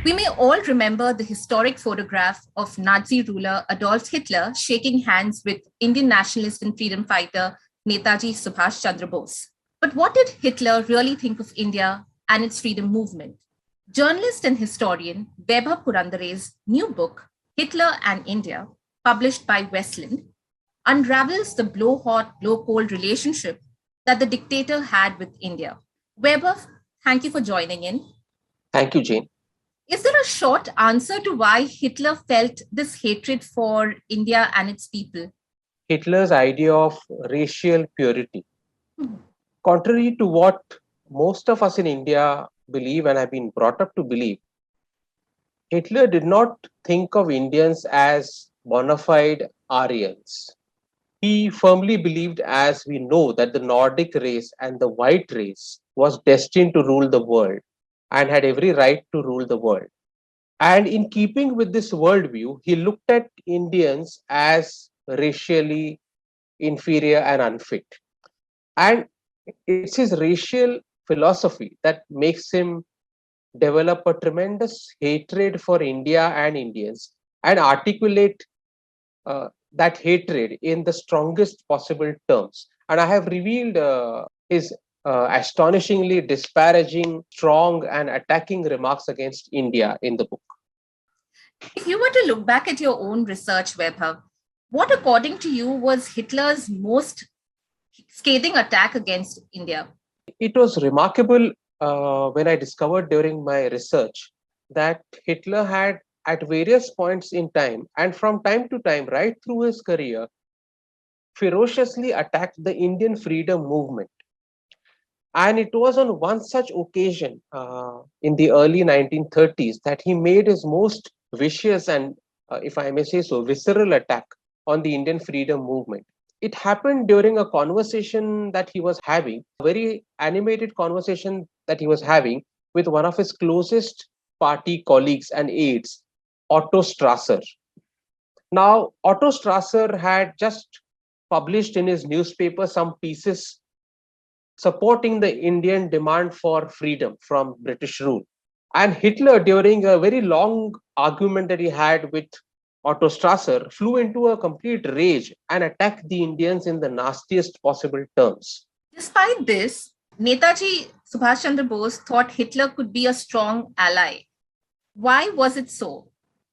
We may all remember the historic photograph of Nazi ruler Adolf Hitler shaking hands with Indian nationalist and freedom fighter Netaji Subhash Chandra Bose. But what did Hitler really think of India and its freedom movement? Journalist and historian Vaibhav Purandare's new book, Hitler and India, published by Westland, unravels the blow-hot, blow-cold relationship that the dictator had with India. Vaibhav, thank you for joining in. Thank you, Jane. Is there a short answer to why Hitler felt this hatred for India and its people? Hitler's idea of racial purity. Contrary to what most of us in India believe and have been brought up to believe, Hitler did not think of Indians as bona fide Aryans. He firmly believed, as we know, that the Nordic race and the white race was destined to rule the world and had every right to rule the world. And in keeping with this worldview, he looked at Indians as racially inferior and unfit. And it's his racial philosophy that makes him develop a tremendous hatred for India and Indians and articulate that hatred in the strongest possible terms. And I have revealed his astonishingly disparaging, strong, and attacking remarks against India in the book. If you were to look back at your own research, Vaibhav, what, according to you, was Hitler's most scathing attack against India? It was remarkable when I discovered during my research that Hitler had, at various points in time, and from time to time, right through his career, ferociously attacked the Indian freedom movement. And it was on one such occasion in the early 1930s that he made his most vicious and, if I may say so, visceral attack on the Indian freedom movement. It happened during a conversation that he was having, a very animated conversation that he was having with one of his closest party colleagues and aides, Otto Strasser. Now, Otto Strasser had just published in his newspaper some pieces supporting the Indian demand for freedom from British rule. And Hitler, during a very long argument that he had with Otto Strasser, flew into a complete rage and attacked the Indians in the nastiest possible terms. Despite this, Netaji Subhash Chandra Bose thought Hitler could be a strong ally. Why was it so?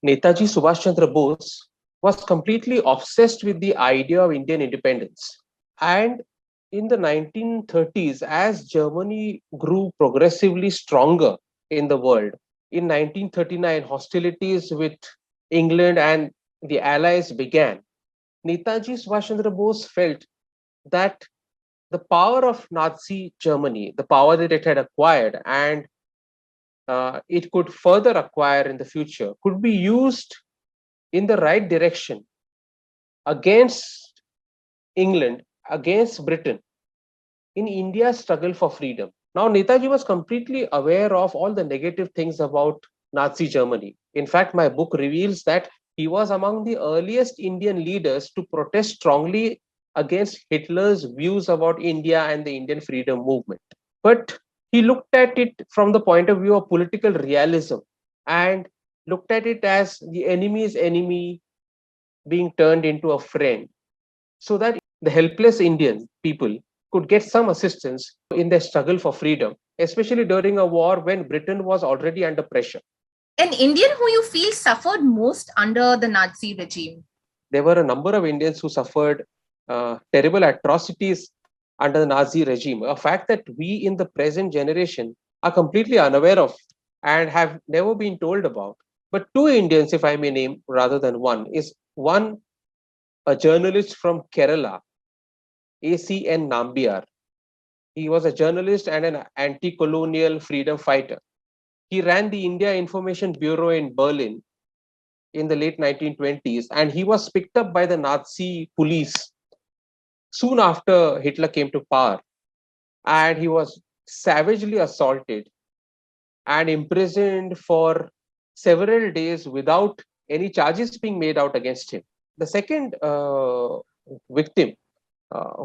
Netaji Subhash Chandra Bose was completely obsessed with the idea of Indian independence. And in the 1930s, as Germany grew progressively stronger in the world, in 1939, hostilities with England and the Allies began. Netaji Subhash Chandra Bose felt that the power of Nazi Germany, the power that it had acquired and it could further acquire in the future, could be used in the right direction against England, against Britain, in India's struggle for freedom. Now, Netaji was completely aware of all the negative things about Nazi Germany. In fact, my book reveals that he was among the earliest Indian leaders to protest strongly against Hitler's views about India and the Indian freedom movement. But he looked at it from the point of view of political realism and looked at it as the enemy's enemy being turned into a friend, so that the helpless Indian people could get some assistance in their struggle for freedom, especially during a war when Britain was already under pressure. An Indian who you feel suffered most under the Nazi regime? There were a number of Indians who suffered terrible atrocities under the Nazi regime, a fact that we in the present generation are completely unaware of and have never been told about. But two Indians, if I may name rather than one, is one, a journalist from Kerala, A.C.N. Nambiar. He was a journalist and an anti-colonial freedom fighter. He ran the India Information Bureau in Berlin in the late 1920s, and he was picked up by the Nazi police soon after Hitler came to power. And he was savagely assaulted and imprisoned for several days without any charges being made out against him. The second victim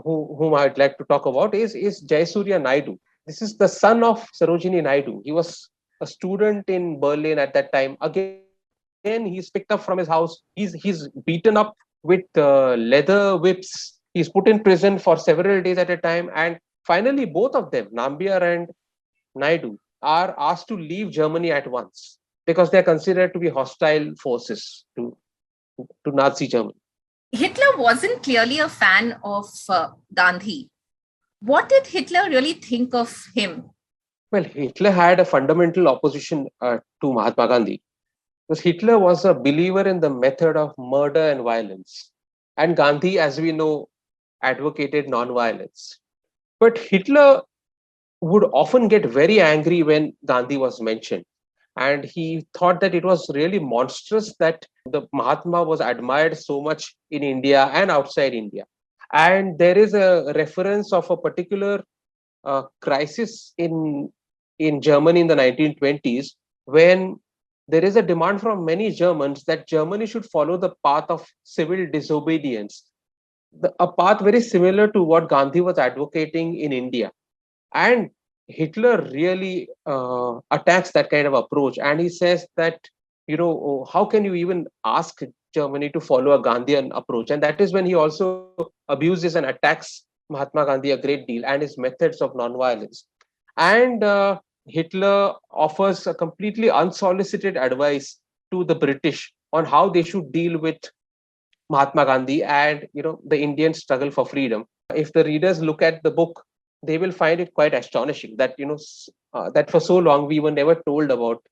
whom I'd like to talk about is Jayasurya Naidu. This is the son of Sarojini Naidu. He was a student in Berlin at that time. Again, he's picked up from his house. He's beaten up with leather whips. He's put in prison for several days at a time. And finally, both of them, Nambiar and Naidu, are asked to leave Germany at once because they're considered to be hostile forces to Nazi Germany. Hitler wasn't clearly a fan of Gandhi. What did Hitler really think of him? Well, Hitler had a fundamental opposition to Mahatma Gandhi because Hitler was a believer in the method of murder and violence. And Gandhi, as we know, advocated nonviolence. But Hitler would often get very angry when Gandhi was mentioned. And he thought that it was really monstrous that the Mahatma was admired so much in India and outside India. And there is a reference of a particular crisis in Germany in the 1920s when there is a demand from many Germans that Germany should follow the path of civil disobedience, a path very similar to what Gandhi was advocating in India. And Hitler really attacks that kind of approach. And he says that, how can you even ask Germany to follow a Gandhian approach? And that is when he also abuses and attacks Mahatma Gandhi a great deal and his methods of nonviolence. And Hitler offers a completely unsolicited advice to the British on how they should deal with Mahatma Gandhi and the Indian struggle for freedom. If the readers look at the book, they will find it quite astonishing that that for so long we were never told about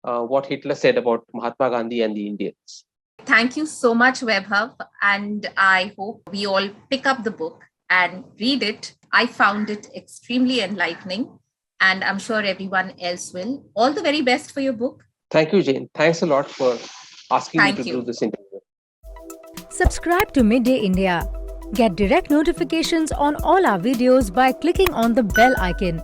what Hitler said about Mahatma Gandhi and the Indians. Thank you so much, Vaibhav, and I hope we all pick up the book and read it. I found it extremely enlightening, and I'm sure everyone else will. All the very best for your book. Thank you, Jane. Thanks a lot for asking me to do this interview. Subscribe to Midday India. Get direct notifications on all our videos by clicking on the bell icon.